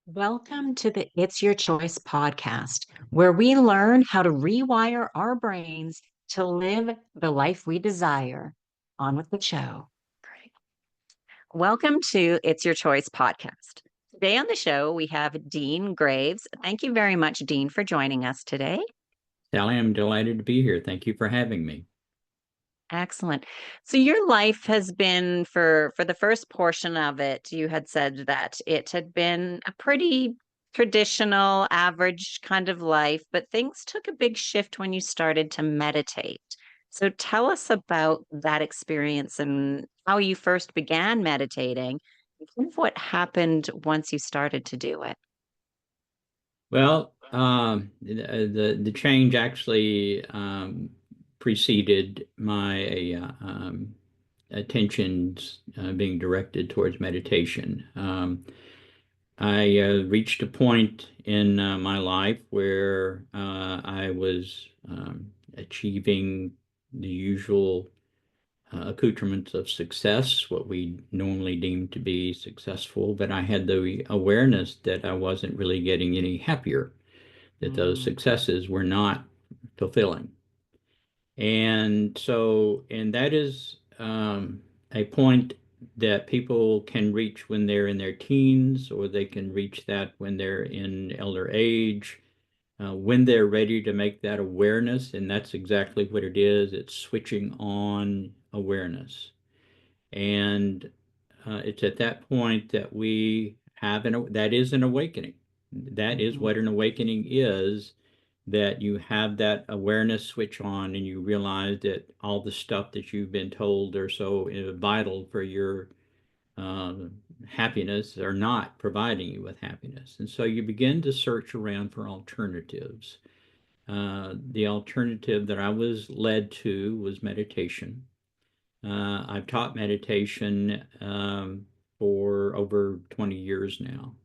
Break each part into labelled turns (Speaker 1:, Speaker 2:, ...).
Speaker 1: Welcome to the It's Your Choice podcast, where we learn how to rewire our brains to live the life we desire. On with the show. Great. Welcome to It's Your Choice podcast. Today on the show, we have Dean Graves. Thank you very much, Dean, for joining us today.
Speaker 2: Sally, I'm delighted to be here. Thank you for having me.
Speaker 1: Excellent. So your life has been for the first portion of it, you had said that it had been a pretty traditional, average kind of life, but things took a big shift when you started to meditate. So tell us about that experience and how you first began meditating, and kind of what happened once you started to do it.
Speaker 2: Well, the change actually preceded my attentions being directed towards meditation. I reached a point in my life where I was achieving the usual accoutrements of success, what we normally deem to be successful, but I had the awareness that I wasn't really getting any happier, that those
Speaker 1: Mm,
Speaker 2: successes were not fulfilling. And that is a point that people can reach when they're in their teens, or they can reach that when they're in elder age, when they're ready to make that awareness. And that's exactly what it is. It's switching on awareness. And it's at that point that we have that is an awakening. That is
Speaker 1: mhm.
Speaker 2: what an awakening is, that you have that awareness switch on and you realize that all the stuff that you've been told are so vital for your uh, happiness are not providing you with happiness. And so you begin to search around for alternatives. The alternative that I was led to was meditation. I've taught meditation for over 20 years now.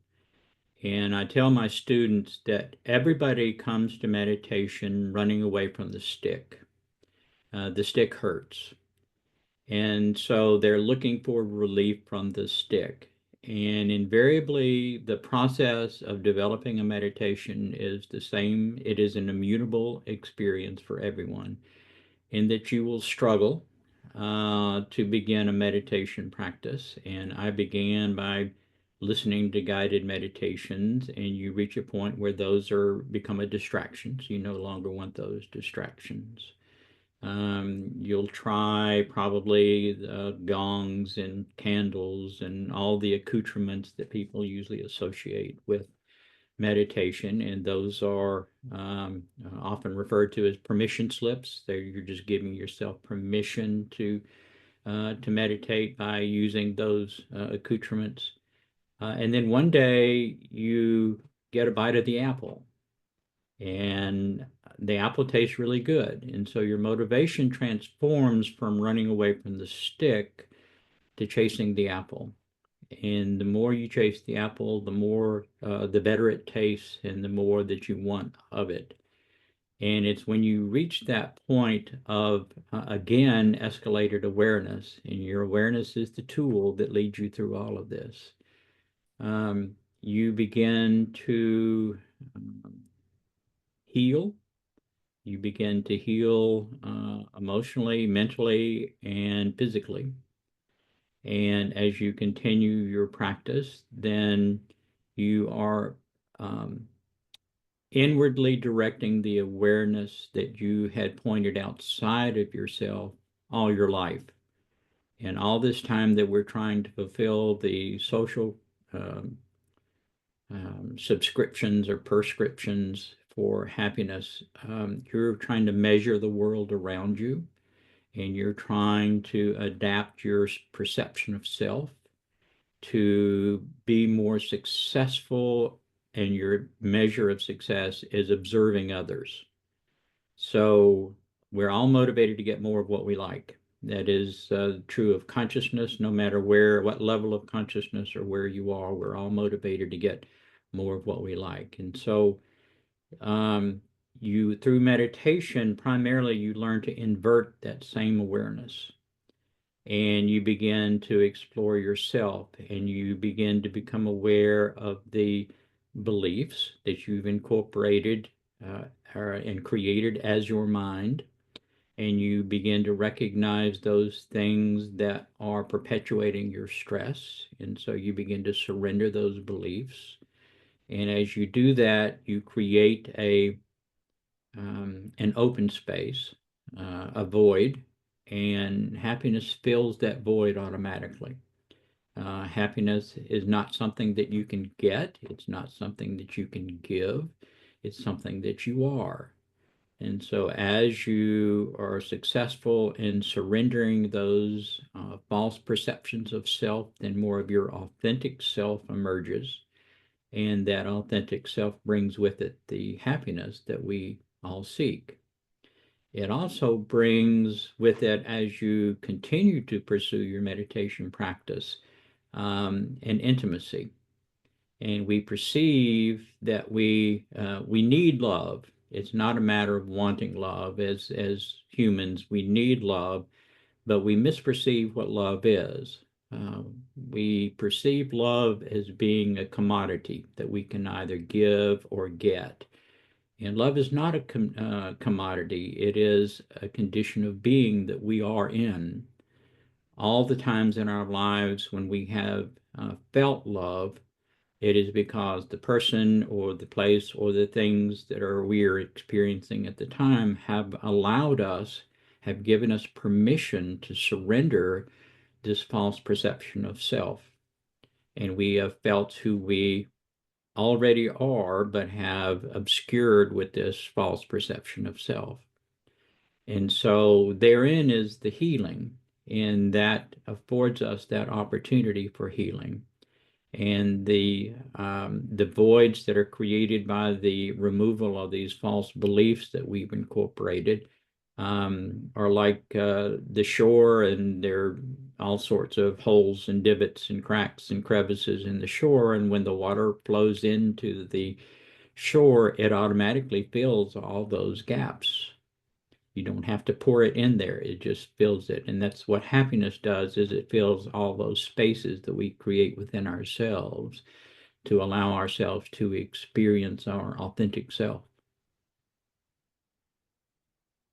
Speaker 2: And I tell my students that everybody comes to meditation running away from the stick. The stick hurts. And so they're looking for relief from the stick. And invariably, the process of developing a meditation is the same. It is an immutable experience for everyone, in that you will struggle to begin a meditation practice. And I began by listening to guided meditations, and you reach a point where those are become a distraction. So you no longer want those distractions. You'll try probably the gongs and candles and all the accoutrements that people usually associate with meditation, and those are often referred to as permission slips. There, you're just giving yourself permission to meditate by using those accoutrements. And then one day you get a bite of the apple, and the apple tastes really good, and so your motivation transforms from running away from the stick to chasing the apple. And the more you chase the apple, the better it tastes, and the more that you want of it. And it's when you reach that point of, again, escalated awareness, and your awareness is the tool that leads you through all of this. You begin to heal. You begin to heal emotionally, mentally, and physically. And as you continue your practice, then you are um, inwardly directing the awareness that you had pointed outside of yourself all your life. And all this time that we're trying to fulfill the social um, subscriptions or prescriptions for happiness, you're trying to measure the world around you, and you're trying to adapt your perception of self to be more successful, and your measure of success is observing others. So we're all motivated to get more of what we like. That is true of consciousness, no matter what level of consciousness or where you are, we're all motivated to get more of what we like. And so um, through meditation, primarily, you learn to invert that same awareness, and you begin to explore yourself, and you begin to become aware of the beliefs that you've incorporated uh, and created as your mind, and you begin to recognize those things that are perpetuating your stress. And so you begin to surrender those beliefs. And as you do that, you create an open space, a void, and happiness fills that void automatically. Happiness is not something that you can get. It's not something that you can give. It's something that you are. And so, as you are successful in surrendering those false perceptions of self, then more of your authentic self emerges. And that authentic self brings with it the happiness that we all seek. It also brings with it, as you continue to pursue your meditation practice, an intimacy. And we perceive that we need love. It's not a matter of wanting love. As humans, we need love, but we misperceive what love is. Uh, we perceive love as being a commodity that we can either give or get. And love is not a commodity. It is a condition of being that we are in. All the times in our lives when we have felt love, it is because the person or the place or the things that are we are experiencing at the time have allowed us, have given us permission to surrender this false perception of self. And we have felt who we already are, but have obscured with this false perception of self. And so therein is the healing, and that affords us that opportunity for healing. And the voids that are created by the removal of these false beliefs that we've incorporated are like the shore, and there are all sorts of holes and divots and cracks and crevices in the shore. And when the water flows into the shore, it automatically fills all those gaps. You don't have to pour it in there. It just fills it. And that's what happiness does, is it fills all those spaces that we create within ourselves to allow ourselves to experience our authentic self.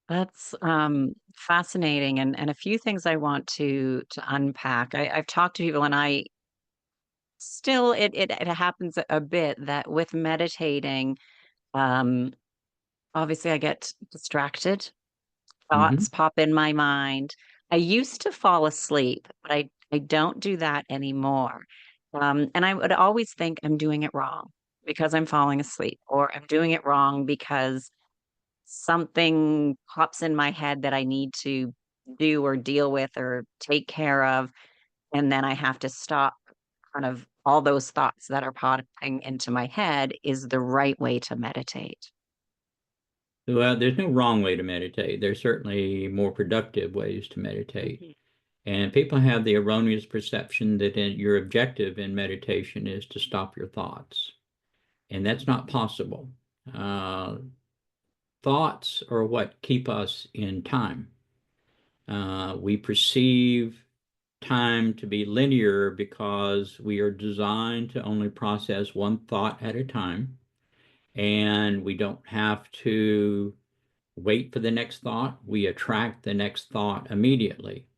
Speaker 1: That's fascinating, and a few things I want to unpack. I've talked to people, and I still it happens a bit that with meditating, um, obviously I get distracted.
Speaker 2: Hmm.
Speaker 1: Thoughts pop in my mind. I used to fall asleep, but I don't do that anymore. And I would always think I'm doing it wrong because I'm falling asleep, or I'm doing it wrong because something pops in my head that I need to do or deal with or take care of. And then I have to stop kind of all those thoughts that are popping into my head is the right way to meditate.
Speaker 2: Well, there's no wrong way to meditate. There's certainly more productive ways to meditate.
Speaker 1: Mhm.
Speaker 2: And people have the erroneous perception that your objective in meditation is to stop your thoughts. And that's not possible. Uh, Thoughts are what keep us in time. We perceive time to be linear because we are designed to only process one thought at a time, and we don't have to wait for the next thought. We attract the next thought immediately.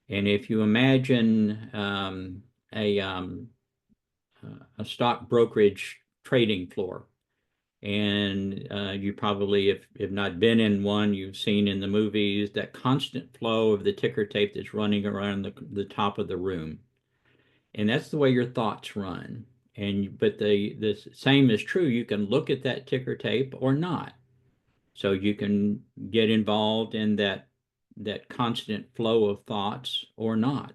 Speaker 2: And if you imagine a, um, a stock brokerage trading floor, and you probably, if not been in one, you've seen in the movies that constant flow of the ticker tape that's running around the top of the room. And that's the way your thoughts run. And but the same is true. You can look at that ticker tape or not. So you can get involved in that constant flow of thoughts or not.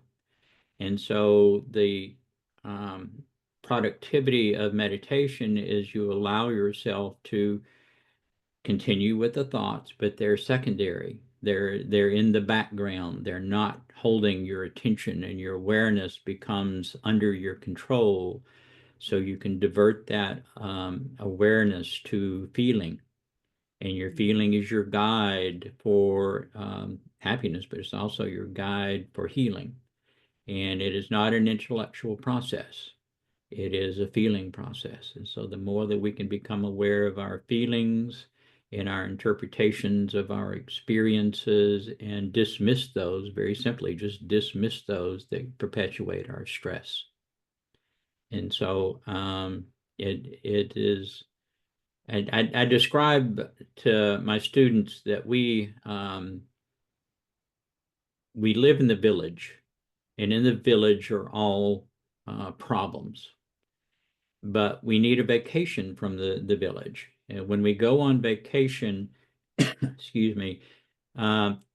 Speaker 2: And so the um, productivity of meditation is you allow yourself to continue with the thoughts, but they're secondary. They're in the background. They're not holding your attention, and your awareness becomes under your control. So you can divert that awareness to feeling, and your feeling is your guide for happiness, but it's also your guide for healing. And it is not an intellectual process. It is a feeling process. And so the more that we can become aware of our feelings and our interpretations of our experiences and dismiss those, very simply, just dismiss those that perpetuate our stress. And so it is, I describe to my students that we live in the village, and in the village are all problems. But we need a vacation from the village. And when we go on vacation, excuse me,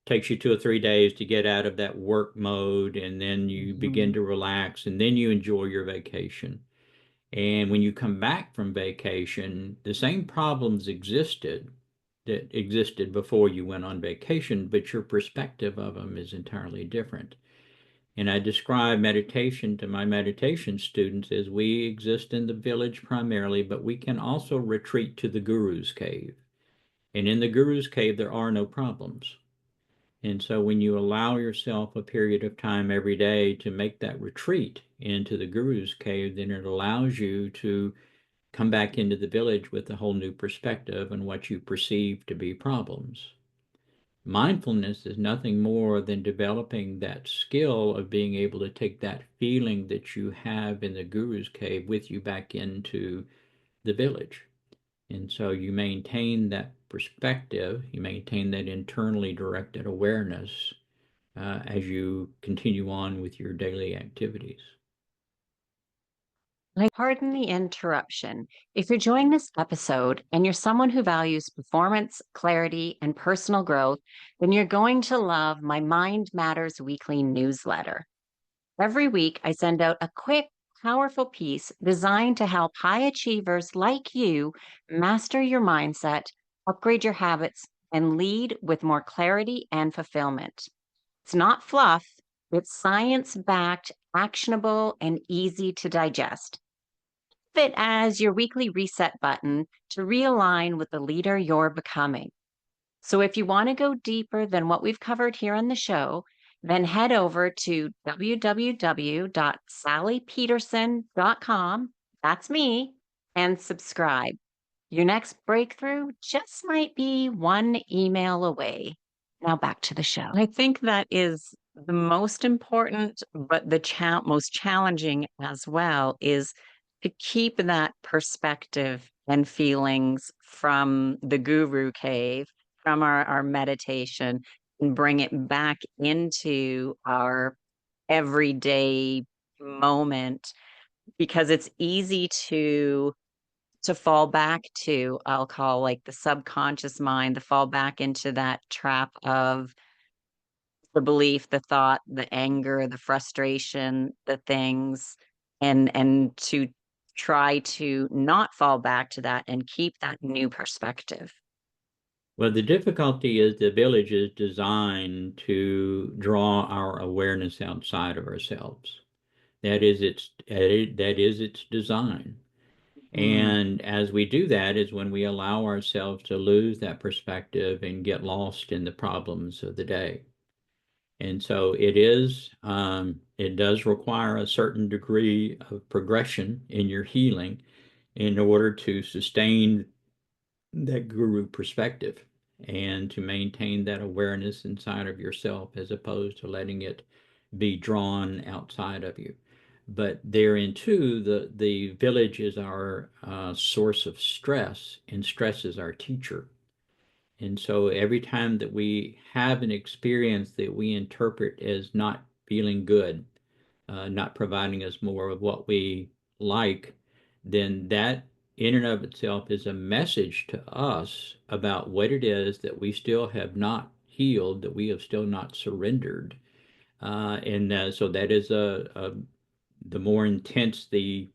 Speaker 2: takes you 2 or 3 days to get out of that work mode, and then you begin
Speaker 1: Mhm.
Speaker 2: to relax, and then you enjoy your vacation. And when you come back from vacation, the same problems existed that existed before you went on vacation, but your perspective of them is entirely different. And I describe meditation to my meditation students as we exist in the village primarily, but we can also retreat to the guru's cave. And in the guru's cave, there are no problems. And so when you allow yourself a period of time every day to make that retreat into the guru's cave, then it allows you to come back into the village with a whole new perspective on what you perceive to be problems. Mindfulness is nothing more than developing that skill of being able to take that feeling that you have in the guru's cave with you back into the village. And so you maintain that perspective, you maintain that internally directed awareness as you continue on with your daily activities.
Speaker 1: Pardon the interruption. If you're enjoying this episode and you're someone who values performance, clarity, and personal growth, then you're going to love my Mind Matters weekly newsletter. Every week, I send out a quick, powerful piece designed to help high achievers like you master your mindset, upgrade your habits, and lead with more clarity and fulfillment. It's not fluff, it's science backed, actionable, and easy to digest. It as your weekly reset button to realign with the leader you're becoming. So if you want to go deeper than what we've covered here on the show, then head over to www.sallypederson.com. That's me, and subscribe. Your next breakthrough just might be one email away. Now back to the show. I think that is the most important, but the most challenging as well is to keep that perspective and feelings from the guru cave, from our meditation, and bring it back into our everyday moment because it's easy to fall back to, I'll call like the subconscious mind, to fall back into that trap of the belief, the thought, the anger, the frustration, the things, and to try to not fall back to that and keep that new perspective.
Speaker 2: Well, the difficulty is the village is designed to draw our awareness outside of ourselves. That is its design.
Speaker 1: Mm,
Speaker 2: And as we do that is when we allow ourselves to lose that perspective and get lost in the problems of the day. And so it does require a certain degree of progression in your healing in order to sustain that guru perspective and to maintain that awareness inside of yourself as opposed to letting it be drawn outside of you. But therein too, the village is our source of stress, and stress is our teacher. And so every time that we have an experience that we interpret as not feeling good, not providing us more of what we like, then that in and of itself is a message to us about what it is that we still have not healed, that we have still not surrendered. And so that is the more intense the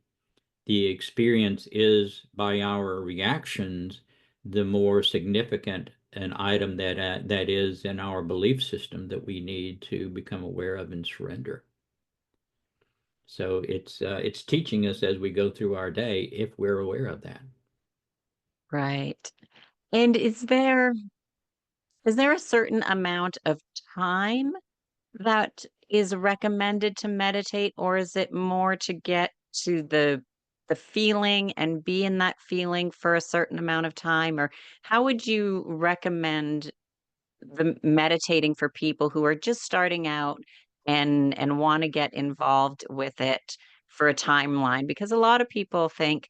Speaker 2: experience is by our reactions, the more significant an item that is in our belief system that we need to become aware of and surrender. So it's teaching us as we go through our day if we're aware of that.
Speaker 1: right. And is there a certain amount of time that is recommended to meditate, or is it more to get to the feeling and be in that feeling for a certain amount of time? Or how would you recommend the meditating for people who are just starting out and want to get involved with it for a timeline? Because a lot of people think,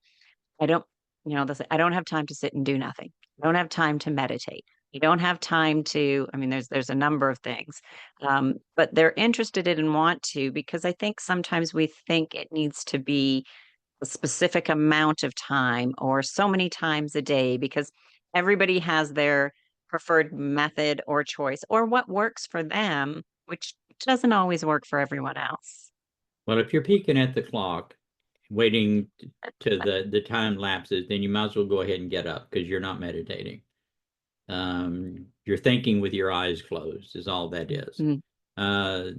Speaker 1: I don't, they'll say, I don't have time to sit and do nothing. I don't have time to meditate. You don't have time to, I mean, there's a number of things. But they're interested in and want to, because I think sometimes we think it needs to be a specific amount of time or so many times a day, because everybody has their preferred method or choice or what works for them, which doesn't always work for everyone else.
Speaker 2: Well, if you're peeking at the clock, waiting to the time lapses, then you might as well go ahead and get up because you're not meditating. You're thinking with your eyes closed is all that is.
Speaker 1: Mm.
Speaker 2: Uh,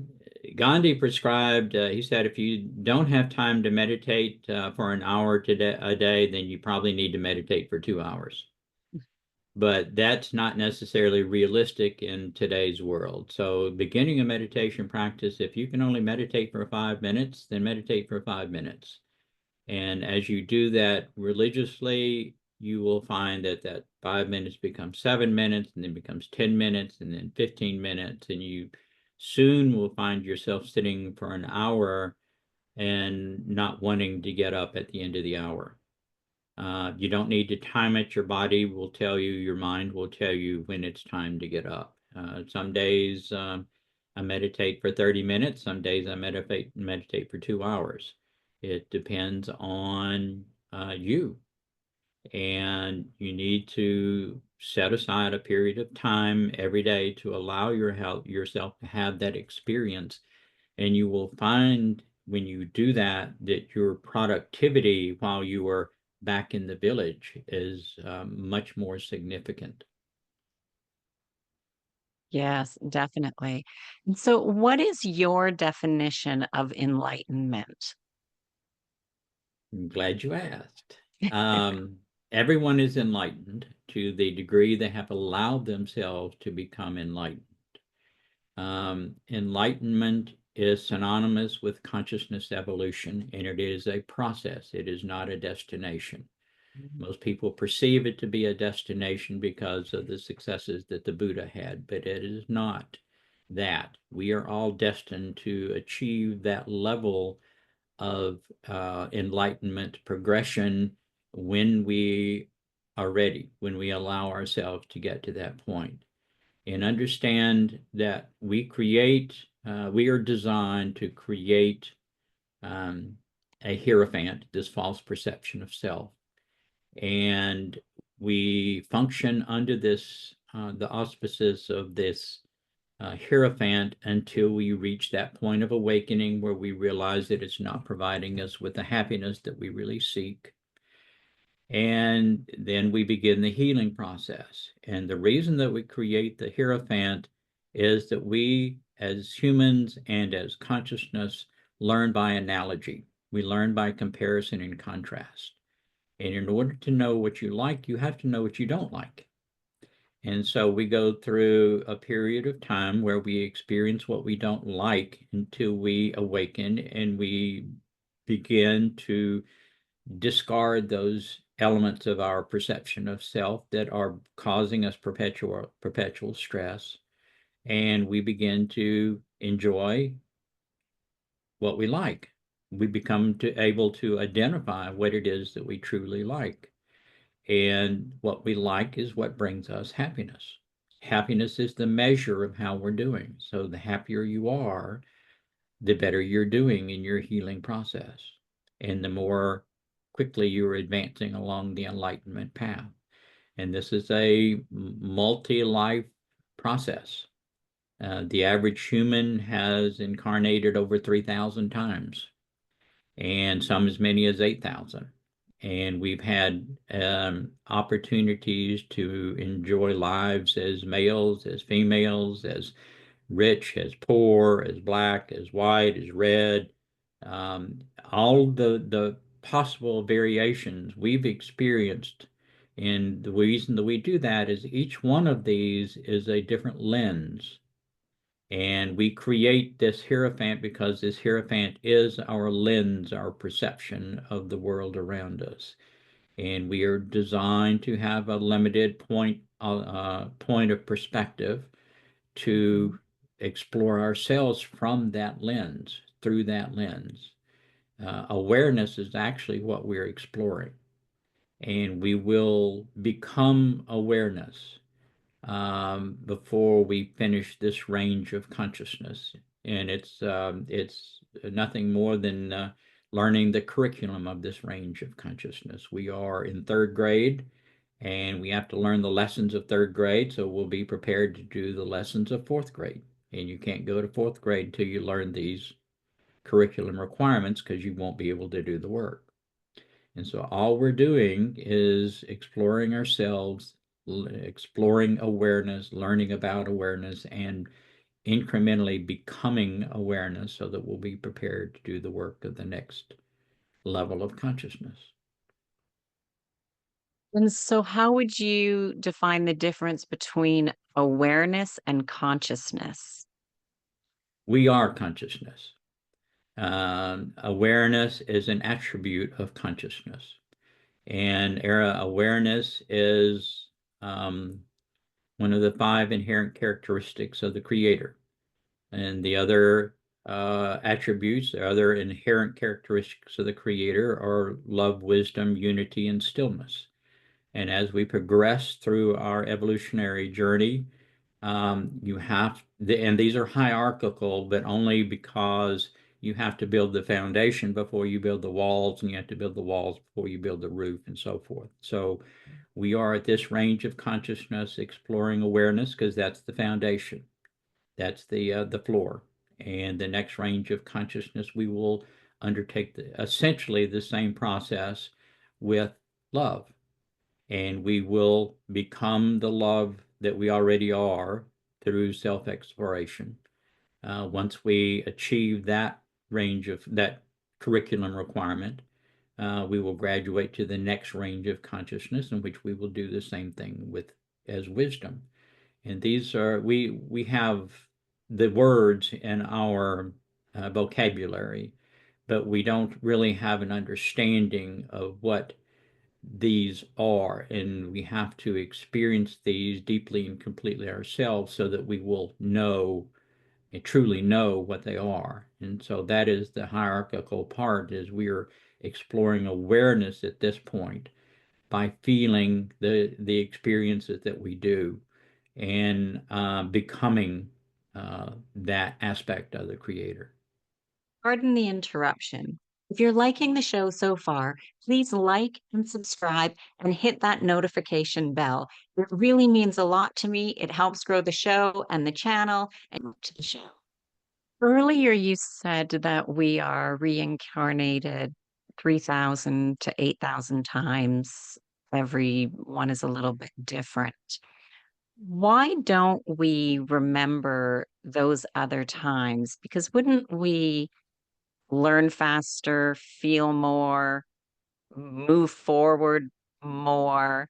Speaker 2: Gandhi prescribed, he said, if you don't have time to meditate for an hour a day, then you probably need to meditate for 2 hours. But that's not necessarily realistic in today's world. So beginning a meditation practice, if you can only meditate for 5 minutes, then meditate for 5 minutes. And as you do that religiously, you will find that that 5 minutes becomes 7 minutes, and then becomes 10 minutes, and then 15 minutes. And you soon will find yourself sitting for an hour and not wanting to get up at the end of the hour. You don't need to time it. Your body will tell you, your mind will tell you when it's time to get up. Some days I meditate for 30 minutes. Some days I meditate for 2 hours. It depends on you. And you need to set aside a period of time every day to allow yourself to have that experience. And you will find when you do that, that your productivity while you are back in the village is much more significant.
Speaker 1: Yes, definitely. And so, what is your definition of enlightenment?
Speaker 2: I'm glad you asked. Everyone is enlightened to the degree they have allowed themselves to become enlightened. Enlightenment is synonymous with consciousness evolution, and it is a process. It is not a destination. Most people perceive it to be a destination because of the successes that the Buddha had, but it is not that. We are all destined to achieve that level of enlightenment progression when we are ready, when we allow ourselves to get to that point. And understand that we are designed to create um, a hierophant, this false perception of self. And we function under the auspices of this hierophant until we reach that point of awakening where we realize that it's not providing us with the happiness that we really seek. And then we begin the healing process. And the reason that we create the hierophant is that we, as humans and as consciousness, learn by analogy. We learn by comparison and contrast. And in order to know what you like, you have to know what you don't like. And so we go through a period of time where we experience what we don't like until we awaken and we begin to discard those elements of our perception of self that are causing us perpetual stress. And we begin to enjoy what we like. We become able to identify what it is that we truly like. And what we like is what brings us happiness. Happiness is the measure of how we're doing. So the happier you are, the better you're doing in your healing process. And the more quickly you're advancing along the enlightenment path. And this is a multi-life process. The average human has incarnated over 3,000 times, and some as many as 8,000. And we've had opportunities to enjoy lives as males, as females, as rich, as poor, as black, as white, as red. All the possible variations we've experienced. And the reason that we do that is each one of these is a different lens. And we create this hierophant because this hierophant is our lens, our perception of the world around us. And we are designed to have a limited point of perspective
Speaker 1: Mhm.
Speaker 2: to explore ourselves from that lens, through that lens. Awareness is actually what we're exploring, and we will become awareness before we finish this range of consciousness. And it's nothing more than learning the curriculum of this range of consciousness. We are in third grade, and we have to learn the lessons of third grade, so we'll be prepared to do the lessons of fourth grade. And you can't go to fourth grade until you learn these curriculum requirements because you won't be able to do the work. And so all we're doing is exploring ourselves, exploring awareness, learning about awareness, and incrementally becoming awareness so that we'll be prepared to do the work of the next level of consciousness.
Speaker 1: And so, how would you define the difference between awareness and consciousness?
Speaker 2: We are consciousness. Awareness is an attribute of consciousness. And era awareness is one of the five inherent characteristics of the creator. And the other attributes, the other inherent characteristics of the creator are love, wisdom, unity, and stillness. And as we progress through our evolutionary journey, and these are hierarchical, but only because you have to build the foundation before you build the walls, and you have to build the walls before you build the roof, and so forth. So we are at this range of consciousness exploring awareness because that's the foundation. That's the floor. And the next range of consciousness, we will undertake essentially the same process with love. And we will become the love that we already are through self exploration. Once we achieve that range of that curriculum requirement, we will graduate to the next range of consciousness in which we will do the same thing with as wisdom. And these are we have the words in our vocabulary, but we don't really have an understanding of what these are, and we have to experience these deeply and completely ourselves so that we will know and truly know what they are. And so that is the hierarchical part, is we are exploring awareness at this point by feeling the experiences that we do, and becoming that aspect of the creator.
Speaker 1: Pardon the interruption. If you're liking the show so far, please like and subscribe and hit that notification bell. It really means a lot to me. It helps grow the show and the channel and to the show. Earlier, you said that we are reincarnated 3,000 to 8,000 times. Every one is a little bit different. Why don't we remember those other times? Because wouldn't we learn faster, feel more, move forward more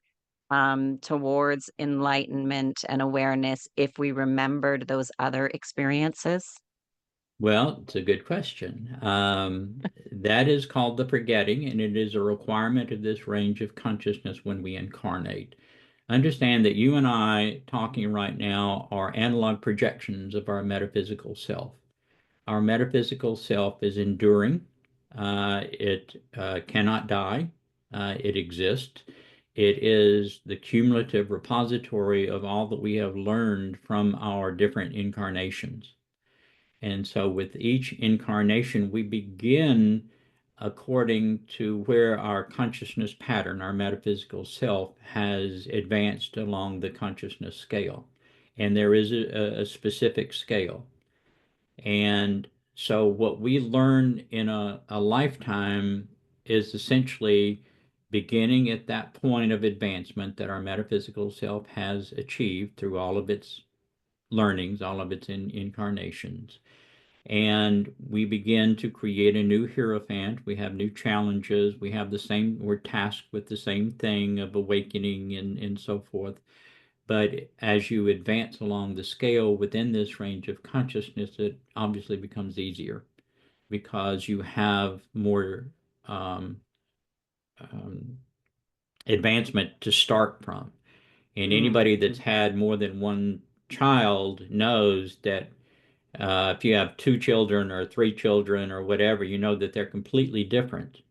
Speaker 1: towards enlightenment and awareness if we remembered those other experiences?
Speaker 2: Well, it's a good question. That is called the forgetting, and it is a requirement of this range of consciousness when we incarnate. Understand that you and I talking right now are analog projections of our metaphysical self. Our metaphysical self is enduring. It cannot die. It exists. It is the cumulative repository of all that we have learned from our different incarnations. And so with each incarnation, we begin according to where our consciousness pattern, our metaphysical self, has advanced along the consciousness scale. And there is a specific scale. And so what we learn in a lifetime is essentially beginning at that point of advancement that our metaphysical self has achieved through all of its learnings, all of its incarnations. And we begin to create a new hierophant. We have new challenges. We're tasked with the same thing of awakening and so forth. But as you advance along the scale within this range of consciousness, it obviously becomes easier because you have more um, um, advancement to start from. And
Speaker 1: Mm.
Speaker 2: anybody that's had more than one child knows that if you have two children or three children or whatever, you know that they're completely different.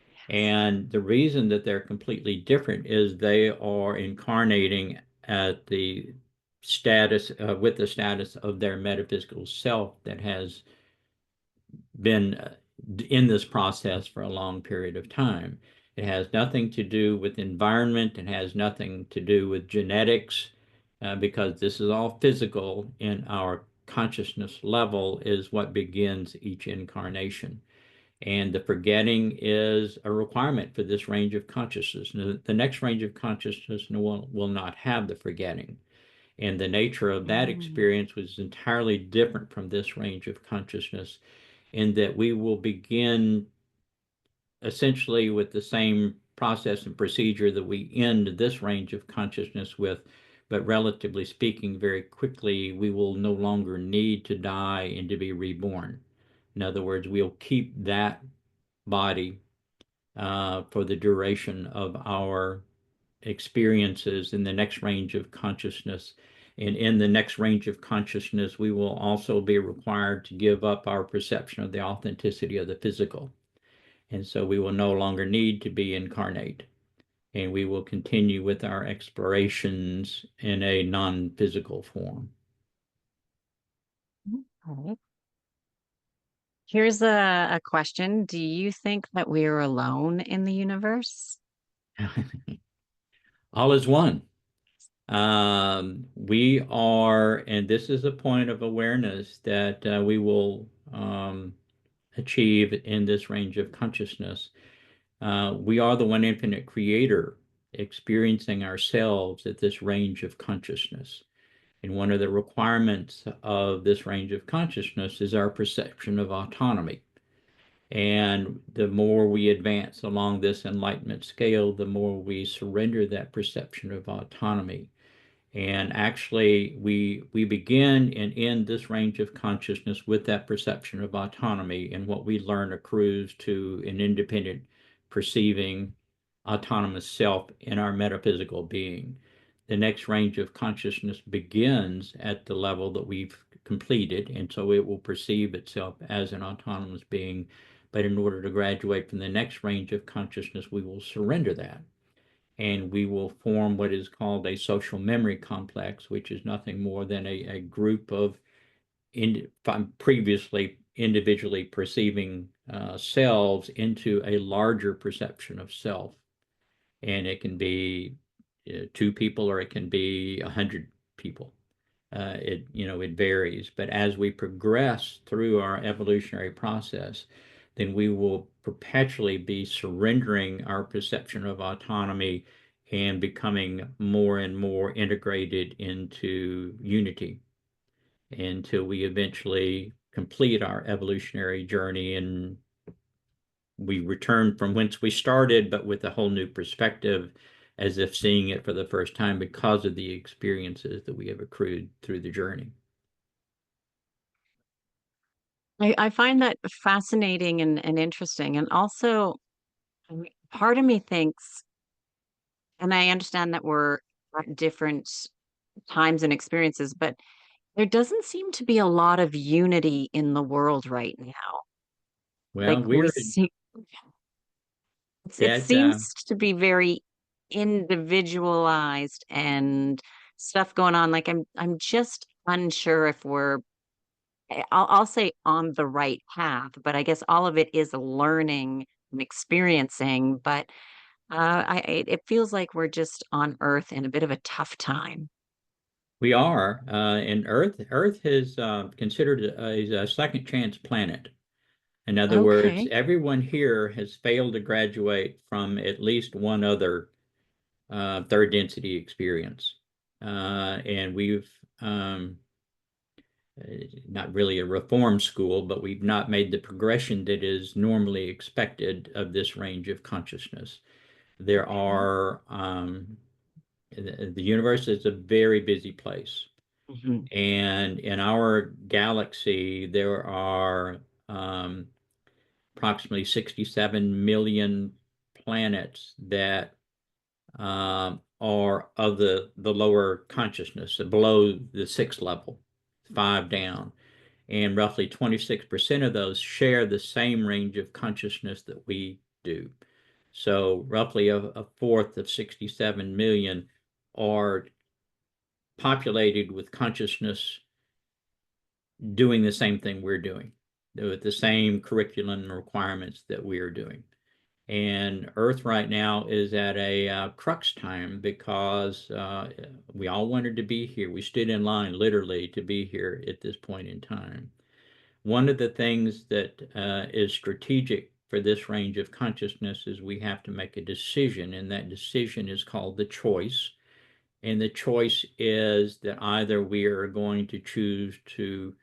Speaker 1: Yes.
Speaker 2: And the reason that they're completely different is they are incarnating at the status, with the status of their metaphysical self that has been in this process for a long period of time. It has nothing to do with environment. It has nothing to do with genetics, because this is all physical in our consciousness level is what begins each incarnation. And the forgetting is a requirement for this range of consciousness. The next range of consciousness will not have the forgetting. And the nature of that
Speaker 1: Mm.
Speaker 2: experience was entirely different from this range of consciousness, in that we will begin essentially with the same process and procedure that we end this range of consciousness with, but relatively speaking, very quickly, we will no longer need to die and to be reborn. In other words, we'll keep that body for the duration of our experiences in the next range of consciousness. And in the next range of consciousness, we will also be required to give up our perception of the authenticity of the physical. And so we will no longer need to be incarnate. And we will continue with our explorations in a non physical form.
Speaker 1: Okay. Here's a question. Do you think that we are alone in the universe?
Speaker 2: All is one. We are, and this is a point of awareness that we will achieve in this range of consciousness. We are the one infinite creator experiencing ourselves at this range of consciousness. And one of the requirements of this range of consciousness is our perception of autonomy. And the more we advance along this enlightenment scale, the more we surrender that perception of autonomy. And actually, we begin and end this range of consciousness with that perception of autonomy, and what we learn accrues to an independent, perceiving, autonomous self in our metaphysical being. The next range of consciousness begins at the level that we've completed, and so it will perceive itself as an autonomous being. But in order to graduate from the next range of consciousness, we will surrender that, and we will form what is called a social memory complex, which is nothing more than a group of previously individually perceiving selves into a larger perception of self. And it can be two people, or it can be 100 people. It varies. But as we progress through our evolutionary process, then we will perpetually be surrendering our perception of autonomy and becoming more and more integrated into unity until we eventually complete our evolutionary journey and we return from whence we started, but with a whole new perspective, as if seeing it for the first time because of the experiences that we have accrued through the journey.
Speaker 1: I find that fascinating and interesting. And also, I mean, part of me thinks, and I understand that we're at different times and experiences, but there doesn't seem to be a lot of unity in the world right now.
Speaker 2: Well,
Speaker 1: Like we
Speaker 2: we're
Speaker 1: see, it
Speaker 2: at
Speaker 1: seems to be very individualized and stuff going on. Like I'm just unsure if we're, I'll say on the right path, but I guess all of it is learning and experiencing. But it feels like we're just on Earth in a bit of a tough time.
Speaker 2: we are, and Earth is considered a second chance planet. In other words,
Speaker 1: Okay.
Speaker 2: everyone here has failed to graduate from at least one other third density experience. And we've not really a reform school, but we've not made the progression that is normally expected of this range of consciousness. There are the universe is a very busy place.
Speaker 1: Mhm.
Speaker 2: And in our galaxy, there are um, approximately 67 million planets that are of the lower consciousness, below the sixth level, five down. And roughly 26% of those share the same range of consciousness that we do. So roughly a fourth of 67 million are populated with consciousness doing the same thing we're doing, with the same curriculum and requirements that we are doing. And Earth right now is at a crux time because we all wanted to be here. We stood in line literally to be here at this point in time. One of the things that is strategic for this range of consciousness is we have to make a decision, and that decision is called the choice. And the choice is that either we are going to choose to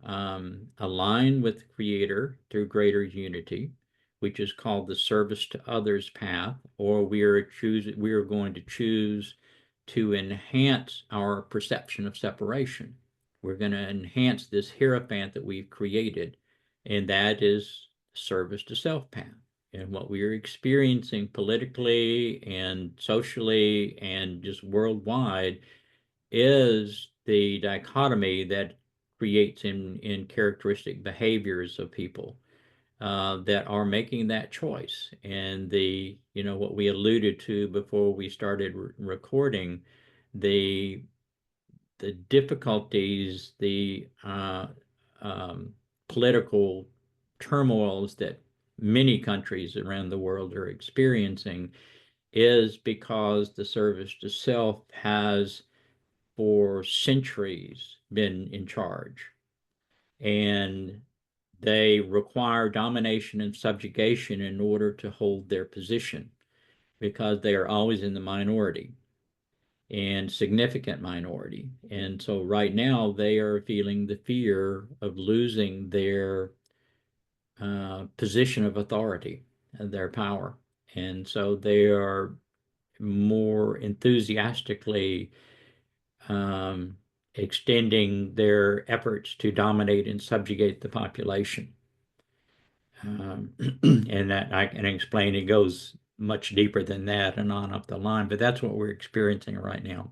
Speaker 2: align with the Creator through greater unity, which is called the service to others path, or we are going to choose to enhance our perception of separation. We're going to enhance this hierophant that we've created, and that is service to self path. And what we are experiencing politically and socially and just worldwide is the dichotomy that creates in characteristic behaviors of people that are making that choice. And what we alluded to before we started recording, the the difficulties, the political turmoils that many countries around the world are experiencing is because the service to self has for centuries been in charge. And they require domination and subjugation in order to hold their position because they are always in the minority and significant minority. And so right now they are feeling the fear of losing their position of authority and their power. And so they are more enthusiastically um, extending their efforts to dominate and subjugate the population. And that I can explain, it goes much deeper than that and on up the line, but that's what we're experiencing right now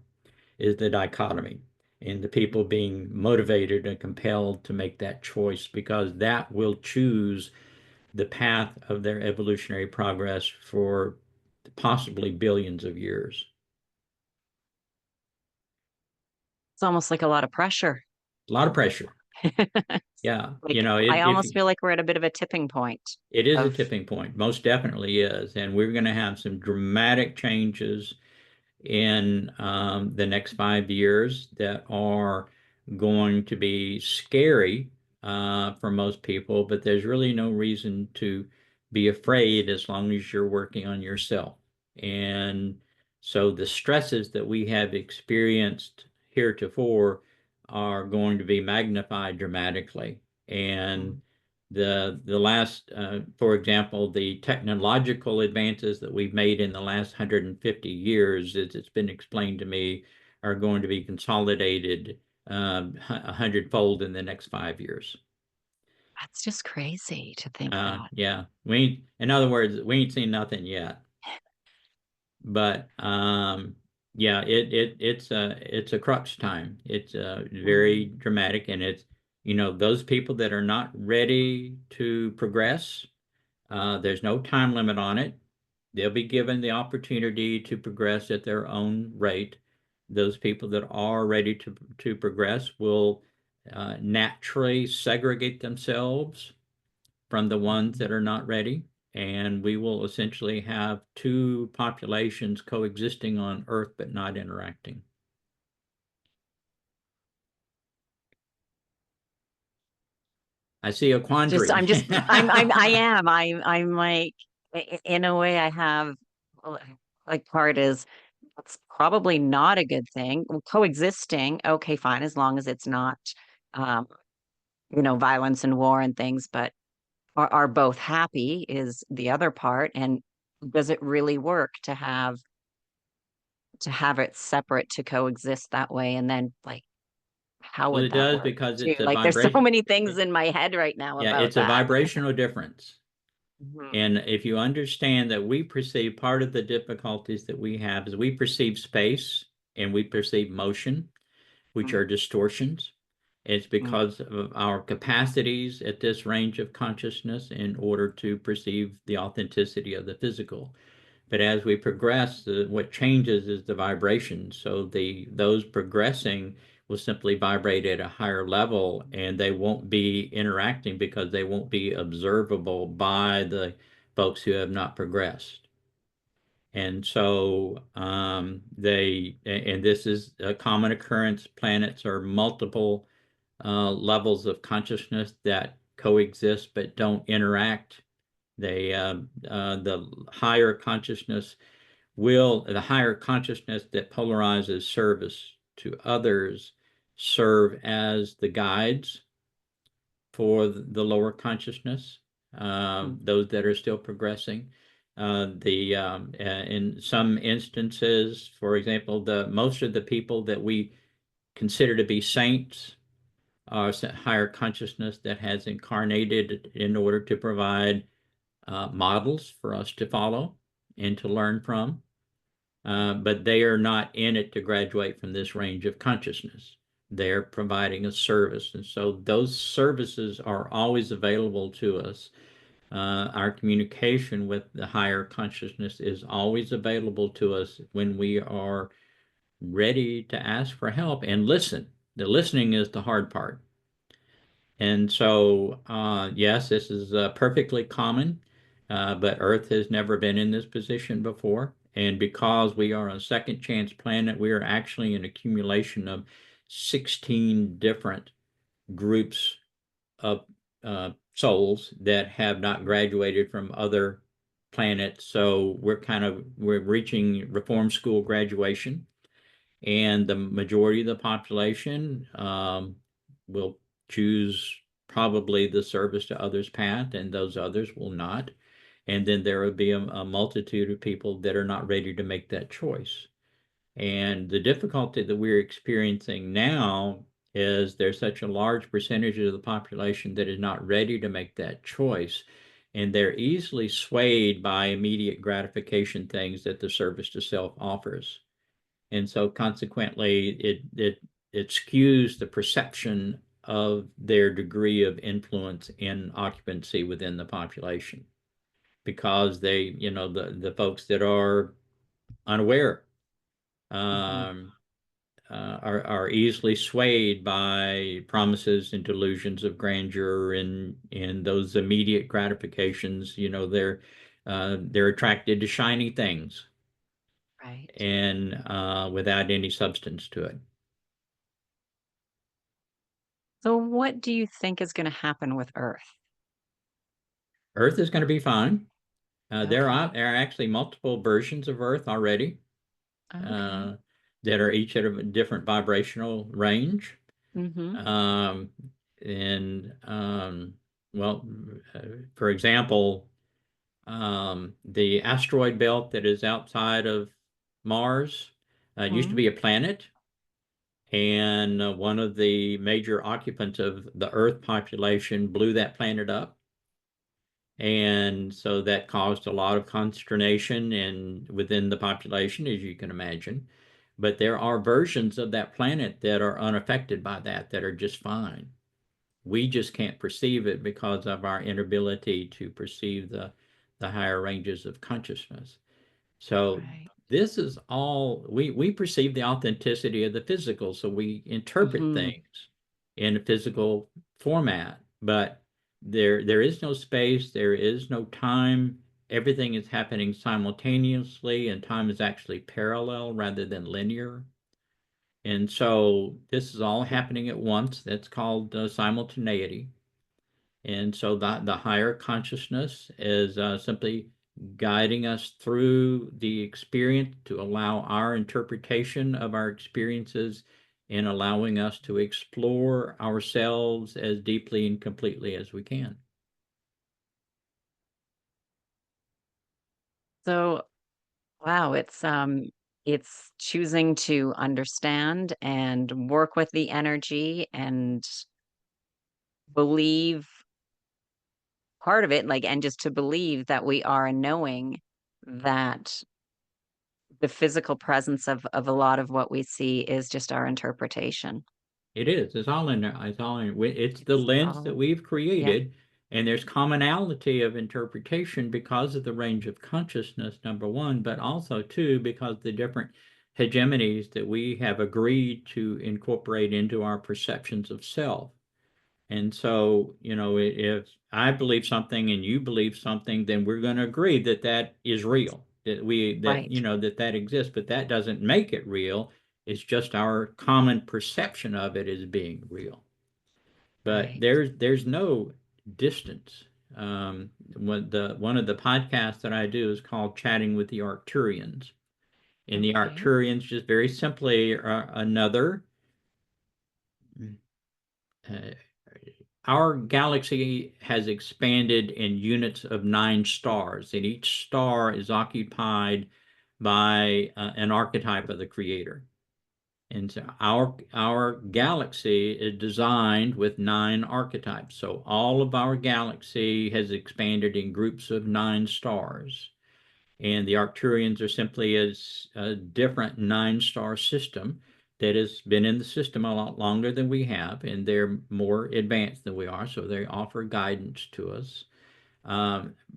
Speaker 2: is the dichotomy and the people being motivated and compelled to make that choice because that will choose the path of their evolutionary progress for possibly billions of years.
Speaker 1: It's almost like a lot of pressure.
Speaker 2: A lot of pressure. Yeah,
Speaker 1: Like I
Speaker 2: if
Speaker 1: almost feel like we're at a bit of a tipping point
Speaker 2: it is a
Speaker 1: of
Speaker 2: tipping point, most definitely is, and we're going to have some dramatic changes in the next 5 years that are going to be scary for most people, but there's really no reason to be afraid as long as you're working on yourself. And so the stresses that we have experienced heretofore are going to be magnified dramatically. And the last, for example, the technological advances that we've made in the last 150 years, as it's been explained to me, are going to be consolidated 100-fold in the next 5 years.
Speaker 1: that's just crazy to think that.
Speaker 2: Yeah, in other words, we ain't seen nothing yet. But yeah, it's a crux time. It's very
Speaker 1: Mhm.
Speaker 2: dramatic, and it's those people that are not ready to progress. There's no time limit on it. They'll be given the opportunity to progress at their own rate. Those people that are ready to progress will naturally segregate themselves from the ones
Speaker 1: Mhm.
Speaker 2: that are not ready, and we will essentially have two populations coexisting on Earth but not interacting. I see a
Speaker 1: Just
Speaker 2: quandary.
Speaker 1: I'm just I am I'm like in a way I have well, like part is it's probably not a good thing. Well, coexisting, okay, fine, as long as it's not um, violence and war and things, but are both happy is the other part. And does it really work to have to have it separate to coexist that way? And then like, how
Speaker 2: Well,
Speaker 1: would
Speaker 2: it
Speaker 1: that
Speaker 2: does
Speaker 1: work
Speaker 2: because
Speaker 1: too?
Speaker 2: it's a
Speaker 1: Like there's so
Speaker 2: vibration.
Speaker 1: many things in my head right now
Speaker 2: Yeah,
Speaker 1: about
Speaker 2: it's a
Speaker 1: that.
Speaker 2: vibrational difference.
Speaker 1: Mhm,
Speaker 2: And if you understand that we perceive part of the difficulties that we have is we perceive space and we perceive motion, which
Speaker 1: mhm,
Speaker 2: are distortions. It's
Speaker 1: mhm.
Speaker 2: because of our capacities at this range of consciousness in order to perceive the authenticity of the physical. But as we progress, what changes is the vibration. So those progressing will simply vibrate at a higher level, and they won't be interacting because they won't be observable by the folks who have not progressed. And so and this is a common occurrence. Planets are multiple levels of consciousness that coexist but don't interact. The higher consciousness that polarizes service to others serve as the guides for the lower consciousness,
Speaker 1: Mhm.
Speaker 2: those that are still progressing. In some instances, for example, the most of the people that we consider to be saints are higher consciousness that has incarnated in order to provide models for us to follow and to learn from. But they are not in it to graduate from this range of consciousness. They're providing a service. And so those services are always available to us. Our communication with the higher consciousness is always available to us when we are ready to ask for help and listen. The listening is the hard part. And so, yes, this is perfectly common, but Earth has never been in this position before. And because we are a second chance planet, we are actually an accumulation of 16 different groups of souls that have not graduated from other planets. So we're reaching reform school graduation, and the majority of the population will choose probably the service to others path, and those others will not. And then there will be a multitude of people that are not ready to make that choice. And the difficulty that we're experiencing now is there's such a large percentage of the population that is not ready to make that choice. And they're easily swayed by immediate gratification things that the service to self offers. And so consequently, it skews the perception of their degree of influence in occupancy within the population because the folks that are unaware
Speaker 1: Mhm.
Speaker 2: um, are easily swayed by promises and delusions of grandeur and those immediate gratifications. They're attracted to shiny things
Speaker 1: Right.
Speaker 2: and without any substance to it.
Speaker 1: So what do you think is going to happen with Earth?
Speaker 2: Earth is going to be fine.
Speaker 1: Okay.
Speaker 2: There are actually multiple versions of Earth already
Speaker 1: Okay.
Speaker 2: uh, that are each at a different vibrational range.
Speaker 1: Mm-hmm.
Speaker 2: Um, and well, uh, for example, the asteroid belt that is outside of Mars used to
Speaker 1: Mm-hmm.
Speaker 2: be a planet, and one of the major occupants of the Earth population blew that planet up. And so that caused a lot of consternation and within the population, as you can imagine. But there are versions of that planet that are unaffected by that are just fine. We just can't perceive it because of our inability to perceive the higher ranges of consciousness. So
Speaker 1: Right.
Speaker 2: this is all we perceive the authenticity of the physical, so we interpret
Speaker 1: Mm-hmm.
Speaker 2: things in a physical format, but there is no space, there is no time. Everything is happening simultaneously, and time is actually parallel rather than linear. And so this is all happening at once. That's called simultaneity. And so the higher consciousness is simply guiding us through the experience to allow our interpretation of our experiences and allowing us to explore ourselves as deeply and completely as we can.
Speaker 1: So, wow, it's It's choosing to understand and work with the energy and believe part of it, like, and just to believe that we are, and knowing that the physical presence of a lot of what we see is just our interpretation.
Speaker 2: It is. It's all in there. It's all in. It's the
Speaker 1: It's
Speaker 2: lens that
Speaker 1: all
Speaker 2: we've
Speaker 1: Yep,
Speaker 2: created, and there's commonality of interpretation because of the range of consciousness, number one, but also two, because the different hegemonies that we have agreed to incorporate into our perceptions of self. And so, if I believe something and you believe something, then we're going to agree that that is real,
Speaker 1: right,
Speaker 2: that exists, but that doesn't make it real. It's just our common perception of it as being real. But
Speaker 1: right.
Speaker 2: there's no distance. One of the podcasts that I do is called Chatting with the Arcturians. And the
Speaker 1: Okay,
Speaker 2: Arcturians just very simply are another uh, our galaxy has expanded in units of 9 stars, and each star is occupied by an archetype of the creator. And so our galaxy is designed with 9 archetypes. So all of our galaxy has expanded in groups of 9 stars. And the Arcturians are simply a different 9 star system that has been in the system a lot longer than we have, and they're more advanced than we are, so they offer guidance to us.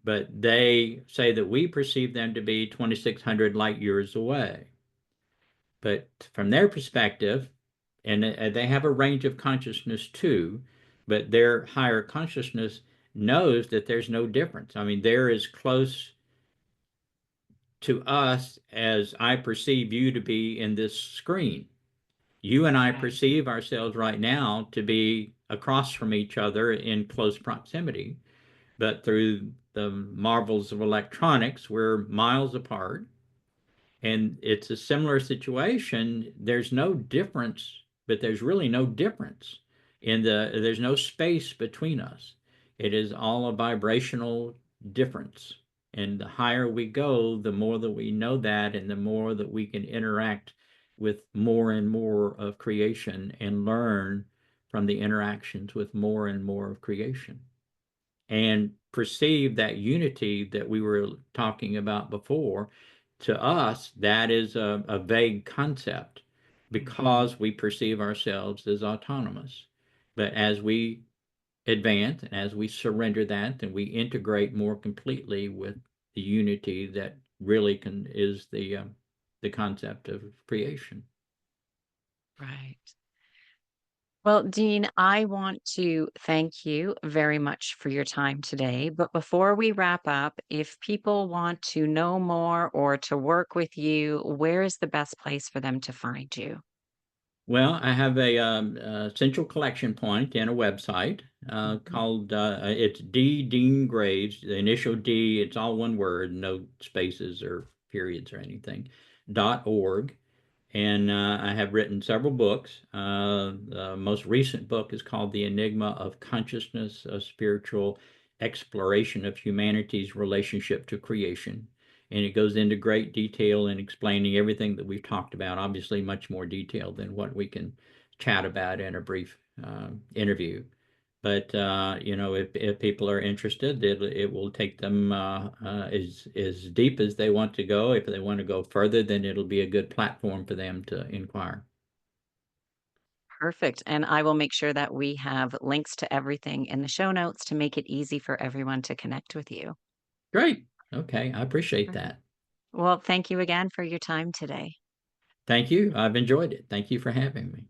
Speaker 2: But they say that we perceive them to be 2,600 light years away. But from their perspective, and they have a range of consciousness too, but their higher consciousness knows that there's no difference. I mean, they're as close to us as I perceive you to be in this screen. You and I
Speaker 1: right,
Speaker 2: perceive ourselves right now to be across from each other in close proximity, but through the marvels of electronics, we're miles apart. And it's a similar situation. There's no difference, but there's really no difference there's no space between us. It is all a vibrational difference. And the higher we go, the more that we know that, and the more that we can interact with more and more of creation and learn from the interactions with more and more of creation and perceive that unity that we were talking about before. To us, that is a vague concept
Speaker 1: mhm,
Speaker 2: because we perceive ourselves as autonomous. But as we advance and as we surrender that, then we integrate more completely with the unity that really is the concept of creation.
Speaker 1: right. Well, Dean, I want to thank you very much for your time today. But before we wrap up, if people want to know more or to work with you, where is the best place for them to find you?
Speaker 2: Well, I have a central collection point and a website
Speaker 1: Mhm.
Speaker 2: called it's D Dean Graves. The initial D, it's all one word, no spaces or periods or anything. .org, and I have written several books. The most recent book is called The Enigma of Consciousness: A Spiritual Exploration of Humanity's Relationship to Creation. And it goes into great detail in explaining everything that we've talked about, obviously much more detail than what we can chat about in a brief interview. But if people are interested, it will take them as deep as they want to go. If they want to go further, then it'll be a good platform for them to inquire.
Speaker 1: Perfect. And I will make sure that we have links to everything in the show notes to make it easy for everyone to connect with you.
Speaker 2: Great. Okay, I appreciate
Speaker 1: Perfect.
Speaker 2: that.
Speaker 1: Well, thank you again for your time today.
Speaker 2: Thank you. I've enjoyed it. Thank you for having me.